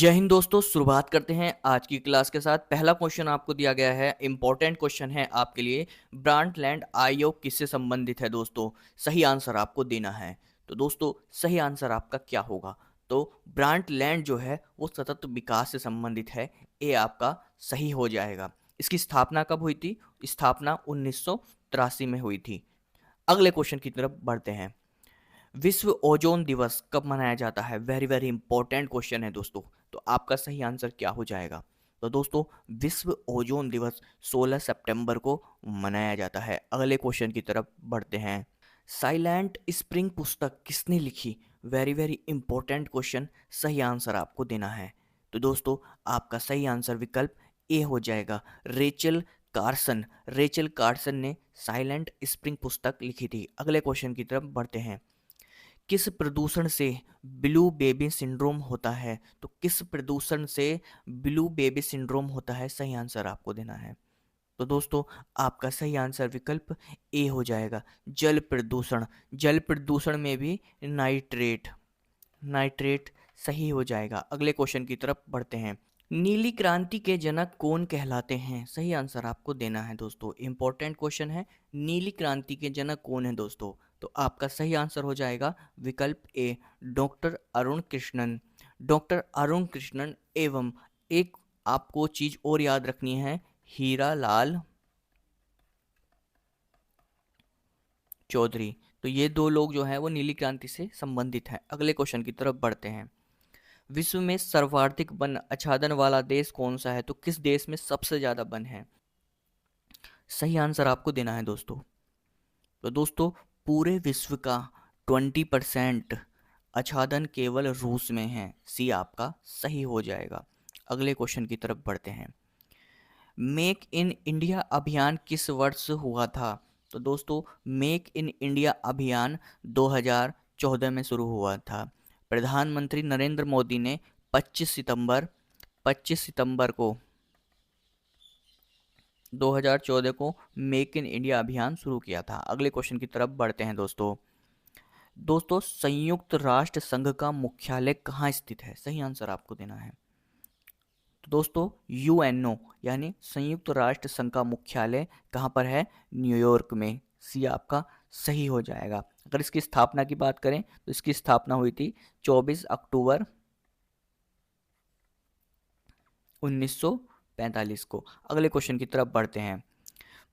जय हिंद दोस्तों। शुरुआत करते हैं आज की क्लास के साथ। पहला क्वेश्चन आपको दिया गया है, इंपॉर्टेंट क्वेश्चन है आपके लिए। ब्रांडलैंड आयोग किससे संबंधित है दोस्तों? सही आंसर आपको देना है। तो दोस्तों सही आंसर आपका क्या होगा? तो ब्रांडलैंड जो है वो सतत विकास से संबंधित है। ये आपका सही हो जाएगा। इसकी स्थापना कब हुई थी? स्थापना 1983 में हुई थी। अगले क्वेश्चन की तरफ बढ़ते हैं। विश्व ओजोन दिवस कब मनाया जाता है? वेरी वेरी इंपॉर्टेंट क्वेश्चन है दोस्तों। तो आपका सही आंसर क्या हो जाएगा? तो दोस्तों विश्व ओजोन दिवस 16 सितंबर को मनाया जाता है। अगले क्वेश्चन की तरफ बढ़ते हैं। साइलेंट स्प्रिंग पुस्तक किसने लिखी? Very very important question. सही आंसर आपको देना है। तो दोस्तों आपका सही आंसर विकल्प ए हो जाएगा, रेचल कार्सन। रेचल कार्सन ने साइलेंट स्प्रिंग पुस्तक लिखी थी। अगले क्वेश्चन की तरफ बढ़ते हैं। किस प्रदूषण से ब्लू बेबी सिंड्रोम होता है? तो किस प्रदूषण से ब्लू बेबी सिंड्रोम होता है? सही आंसर आपको देना है। तो दोस्तों आपका सही आंसर विकल्प ए हो जाएगा, जल प्रदूषण। जल प्रदूषण में भी नाइट्रेट नाइट्रेट सही हो जाएगा। अगले क्वेश्चन की तरफ बढ़ते हैं। नीली क्रांति के जनक कौन कहलाते हैं? सही आंसर आपको देना है दोस्तों। इंपॉर्टेंट क्वेश्चन है, नीली क्रांति के जनक कौन है दोस्तों? तो आपका सही आंसर हो जाएगा विकल्प ए, डॉक्टर अरुण कृष्णन। डॉक्टर अरुण कृष्णन एवं एक आपको चीज और याद रखनी है, हीरा लाल चौधरी। तो ये दो लोग जो हैं वो नीली क्रांति से संबंधित हैं। अगले क्वेश्चन की तरफ बढ़ते हैं। विश्व में सर्वाधिक वन आच्छादन वाला देश कौन सा है? तो किस देश में सबसे ज्यादा वन है? सही आंसर आपको देना है दोस्तों। तो दोस्तों पूरे विश्व का 20% आच्छादन केवल रूस में है। सी आपका सही हो जाएगा। अगले क्वेश्चन की तरफ बढ़ते हैं। मेक इन इंडिया अभियान किस वर्ष हुआ था? तो दोस्तों मेक इन इंडिया अभियान 2014 में शुरू हुआ था। प्रधानमंत्री नरेंद्र मोदी ने 25 सितंबर को 2014 को मेक इन इंडिया अभियान शुरू किया था। अगले क्वेश्चन की तरफ बढ़ते हैं दोस्तों। दोस्तों संयुक्त राष्ट्र संघ का मुख्यालय कहाँ स्थित है? सही आंसर आपको देना है। तो दोस्तों यूएनओ यानी संयुक्त राष्ट्र संघ का मुख्यालय कहाँ पर है? न्यूयॉर्क में। सी आपका सही हो जाएगा। अगर इसकी स्थापना की बात करें तो इसकी स्थापना हुई थी 24 अक्टूबर 1945 को। अगले क्वेश्चन की तरफ बढ़ते हैं।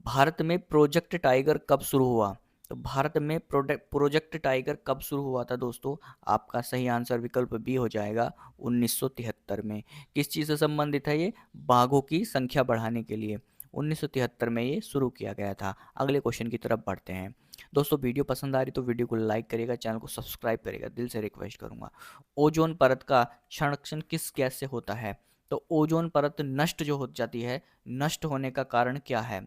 भारत में प्रोजेक्ट टाइगर कब शुरू हुआ? तो भारत में प्रोजेक्ट टाइगर कब शुरू हुआ था दोस्तों? आपका सही आंसर विकल्प बी हो जाएगा, 1973 में। किस चीज़ से संबंधित है ये? बाघों की संख्या बढ़ाने के लिए 1973 में ये शुरू किया गया था। अगले क्वेश्चन की तरफ बढ़ते हैं। दोस्तों वीडियो पसंद आ रही तो वीडियो को लाइक करेगा, चैनल को सब्सक्राइब करेगा, दिल से रिक्वेस्ट करूंगा। ओजोन परत का क्षरण किस गैस से होता है? तो ओजोन परत नष्ट जो हो जाती है, नष्ट होने का कारण क्या है?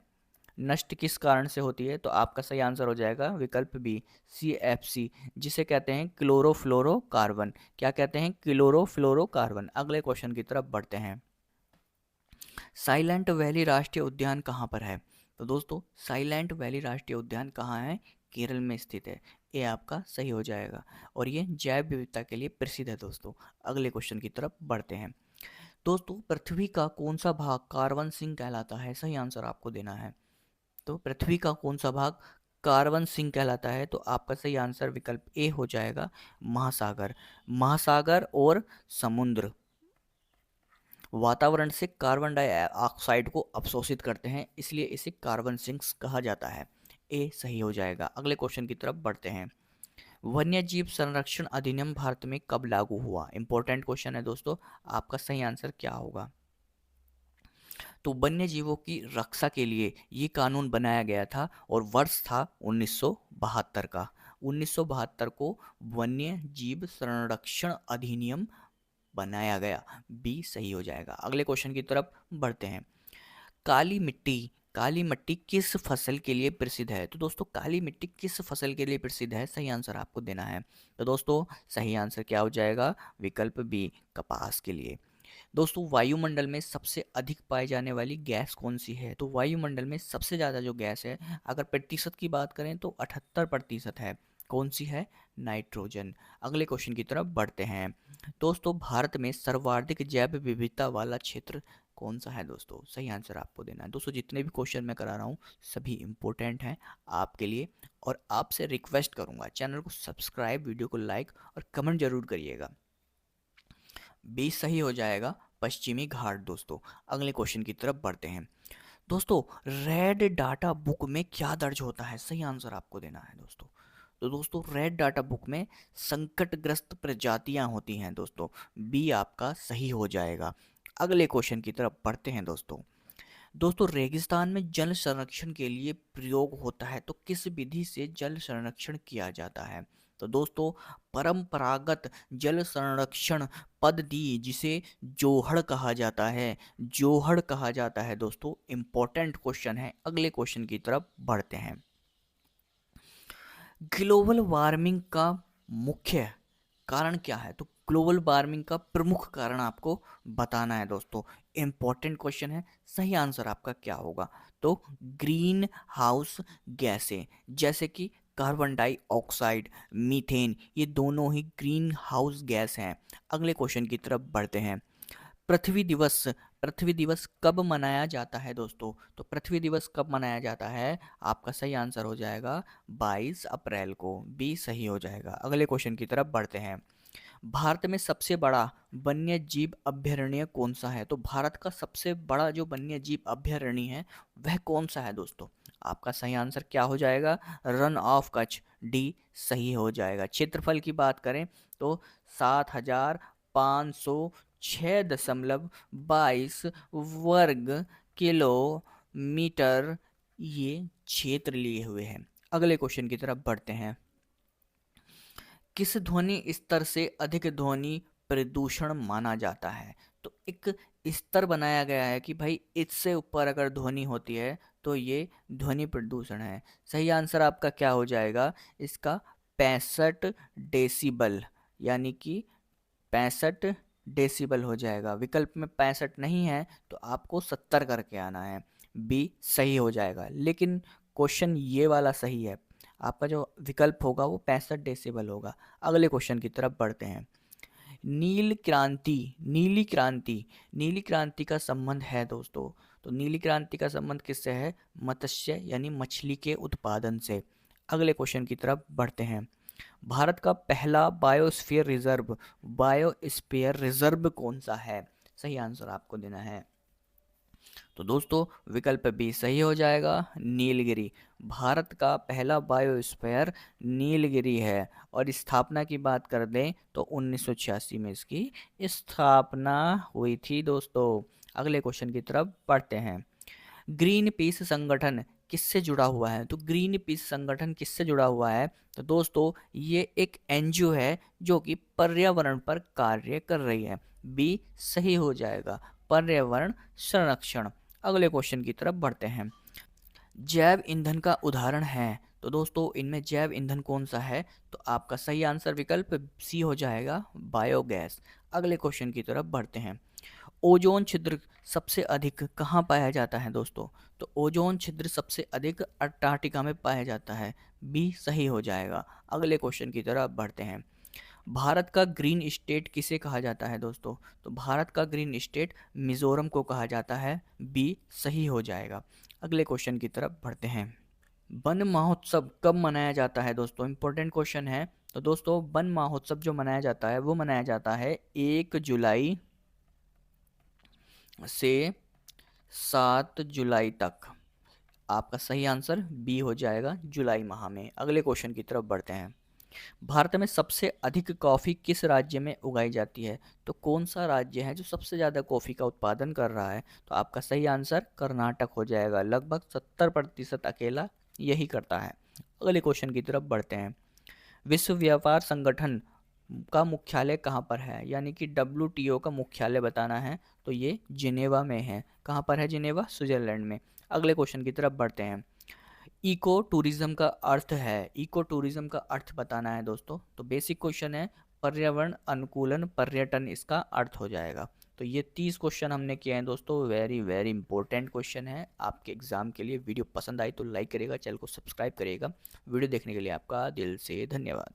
नष्ट किस कारण से होती है? तो आपका सही आंसर हो जाएगा विकल्प बी, CFC, जिसे कहते हैं क्लोरोफ्लोरोकार्बन। क्या कहते हैं? क्लोरोफ्लोरोकार्बन। अगले क्वेश्चन की तरफ बढ़ते हैं। साइलेंट वैली राष्ट्रीय उद्यान कहाँ पर है? तो दोस्तों साइलेंट वैली राष्ट्रीय उद्यान कहाँ है? केरल में स्थित है। ये आपका सही हो जाएगा और ये जैव विविधता के लिए प्रसिद्ध है दोस्तों। अगले क्वेश्चन की तरफ बढ़ते हैं। दोस्तों पृथ्वी का कौन सा भाग कार्बन सिंक कहलाता है? सही आंसर आपको देना है। तो पृथ्वी का कौन सा भाग कार्बन सिंक कहलाता है? तो आपका सही आंसर विकल्प ए हो जाएगा, महासागर। महासागर और समुद्र वातावरण से कार्बन डाइऑक्साइड को अवशोषित करते हैं, इसलिए इसे कार्बन सिंक्स कहा जाता है। ए सही हो जाएगा। अगले क्वेश्चन की तरफ बढ़ते हैं। वन्य जीव संरक्षण अधिनियम भारत में कब लागू हुआ? इंपॉर्टेंट क्वेश्चन है दोस्तों। आपका सही आंसर क्या होगा? तो वन्य जीवों की रक्षा के लिए ये कानून बनाया गया था और वर्ष था 1972 का। 1972 को वन्य जीव संरक्षण अधिनियम बनाया गया। बी सही हो जाएगा। अगले क्वेश्चन की तरफ बढ़ते हैं। काली मिट्टी काली मिट्टी किस फसल के लिए प्रसिद्ध है? तो दोस्तों काली मिट्टी किस फसल के लिए प्रसिद्ध है? सही आंसर आपको देना है। तो दोस्तों सही आंसर क्या हो जाएगा? विकल्प बी, कपास के लिए। दोस्तों वायुमंडल में सबसे अधिक पाई जाने वाली गैस कौन सी है? तो वायुमंडल में सबसे ज़्यादा जो गैस है, अगर प्रतिशत की बात करें तो 78% है। कौन सी है? नाइट्रोजन। अगले क्वेश्चन की तरफ बढ़ते हैं। दोस्तों भारत में सर्वाधिक जैव विविधता वाला क्षेत्र कौन सा है? दोस्तों सही आंसर आपको देना है। दोस्तों जितने भी क्वेश्चन मैं करा रहा हूँ सभी इंपॉर्टेंट हैं आपके लिए, और आपसे रिक्वेस्ट करूंगा चैनल को सब्सक्राइब, वीडियो को लाइक और कमेंट जरूर करिएगा। 20 सही हो जाएगा, पश्चिमी घाट। दोस्तों अगले क्वेश्चन की तरफ बढ़ते हैं। दोस्तों रेड डाटा बुक में क्या दर्ज होता है? सही आंसर आपको देना है दोस्तों। तो दोस्तों रेड डाटा बुक में संकटग्रस्त प्रजातियां होती हैं दोस्तों। बी आपका सही हो जाएगा। अगले क्वेश्चन की तरफ बढ़ते हैं दोस्तों। दोस्तों रेगिस्तान में जल संरक्षण के लिए प्रयोग होता है, तो किस विधि से जल संरक्षण किया जाता है? तो दोस्तों परंपरागत जल संरक्षण पद्धति, जिसे जोहड़ कहा जाता है, जोहड़ कहा जाता है दोस्तों। इंपॉर्टेंट क्वेश्चन है। अगले क्वेश्चन की तरफ बढ़ते हैं। ग्लोबल वार्मिंग का मुख्य कारण क्या है? तो ग्लोबल वार्मिंग का प्रमुख कारण आपको बताना है दोस्तों। इंपॉर्टेंट क्वेश्चन है। सही आंसर आपका क्या होगा? तो ग्रीन हाउस गैसें, जैसे कि कार्बन डाइऑक्साइड, मीथेन, ये दोनों ही ग्रीन हाउस गैस हैं। अगले क्वेश्चन की तरफ बढ़ते हैं। पृथ्वी दिवस, पृथ्वी दिवस कब मनाया जाता है दोस्तों? तो पृथ्वी दिवस कब मनाया जाता है? आपका सही आंसर हो जाएगा 22 अप्रैल को। बी सही हो जाएगा। अगले क्वेश्चन की तरफ बढ़ते हैं। भारत में सबसे बड़ा वन्य जीव अभयारण्य कौन सा है? तो भारत का सबसे बड़ा जो वन्य जीव अभयारण्य है वह कौन सा है दोस्तों? आपका सही आंसर क्या हो जाएगा? Run of Kutch. डी सही हो जाएगा। क्षेत्रफल की बात करें तो 7506.22 वर्ग किलोमीटर ये क्षेत्र लिए हुए हैं। अगले क्वेश्चन की तरफ बढ़ते हैं। किस ध्वनि स्तर से अधिक ध्वनि प्रदूषण माना जाता है? तो एक स्तर बनाया गया है कि भाई इससे ऊपर अगर ध्वनि होती है तो ये ध्वनि प्रदूषण है। सही आंसर आपका क्या हो जाएगा? इसका 65 डेसिबल, यानी कि 65 डेसिबल हो जाएगा। विकल्प में 65 नहीं है तो आपको 70 करके आना है। बी सही हो जाएगा। लेकिन क्वेश्चन ये वाला सही है, आपका जो विकल्प होगा वो 65 डेसिबल होगा। अगले क्वेश्चन की तरफ बढ़ते हैं। नील क्रांति, नीली क्रांति, नीली क्रांति का संबंध है दोस्तों। तो नीली क्रांति का संबंध किससे है? मत्स्य यानी मछली के उत्पादन से। अगले क्वेश्चन की तरफ बढ़ते हैं। भारत का पहला बायोस्फीयर रिजर्व, बायोस्फीयर रिजर्व कौन सा है? सही आंसर आपको देना है। तो दोस्तों विकल्प बी सही हो जाएगा, नीलगिरी। भारत का पहला बायोस्फीयर नीलगिरी है। और स्थापना की बात कर दें तो 1986 में इसकी स्थापना हुई थी दोस्तों। अगले क्वेश्चन की तरफ बढ़ते हैं। ग्रीन पीस संगठन किससे जुड़ा हुआ है? तो ग्रीन पीस संगठन किससे जुड़ा हुआ है? तो दोस्तों ये एक एनजीओ है जो कि पर्यावरण पर कार्य कर रही है। बी सही हो जाएगा, पर्यावरण संरक्षण। अगले क्वेश्चन की तरफ बढ़ते हैं। जैव ईंधन का उदाहरण है, तो दोस्तों इनमें जैव ईंधन कौन सा है? तो आपका सही आंसर विकल्प सी हो जाएगा, बायोगैस। अगले क्वेश्चन की तरफ बढ़ते हैं। ओजोन छिद्र सबसे अधिक कहाँ पाया जाता है दोस्तों? तो ओजोन छिद्र सबसे अधिक अंटार्कटिका में पाया जाता है। बी सही हो जाएगा। अगले क्वेश्चन की तरफ बढ़ते हैं। भारत का ग्रीन स्टेट किसे कहा जाता है दोस्तों? तो भारत का ग्रीन स्टेट मिजोरम को कहा जाता है। बी सही हो जाएगा। अगले क्वेश्चन की तरफ बढ़ते हैं। वन महोत्सव कब मनाया जाता है दोस्तों? इंपॉर्टेंट क्वेश्चन है। तो दोस्तों वन महोत्सव जो मनाया जाता है वो मनाया जाता है 1 जुलाई से 7 जुलाई तक। आपका सही आंसर बी हो जाएगा, जुलाई माह में। अगले क्वेश्चन की तरफ बढ़ते हैं। भारत में सबसे अधिक कॉफ़ी किस राज्य में उगाई जाती है? तो कौन सा राज्य है जो सबसे ज़्यादा कॉफ़ी का उत्पादन कर रहा है? तो आपका सही आंसर कर्नाटक हो जाएगा। लगभग 70% अकेला यही करता है। अगले क्वेश्चन की तरफ बढ़ते हैं। विश्व व्यापार संगठन का मुख्यालय कहाँ पर है? यानी कि WTO का मुख्यालय बताना है तो ये जिनेवा में है। कहाँ पर है जिनेवा? स्विट्जरलैंड में। अगले क्वेश्चन की तरफ बढ़ते हैं। इको टूरिज्म का अर्थ है, इको टूरिज्म का अर्थ बताना है दोस्तों। तो बेसिक क्वेश्चन है, पर्यावरण अनुकूलन पर्यटन इसका अर्थ हो जाएगा। तो ये 30 क्वेश्चन हमने किए हैं दोस्तों, वेरी वेरी इंपॉर्टेंट क्वेश्चन है आपके एग्जाम के लिए। वीडियो पसंद आई तो लाइक करिएगा, चैनल को सब्सक्राइब करिएगा। वीडियो देखने के लिए आपका दिल से धन्यवाद।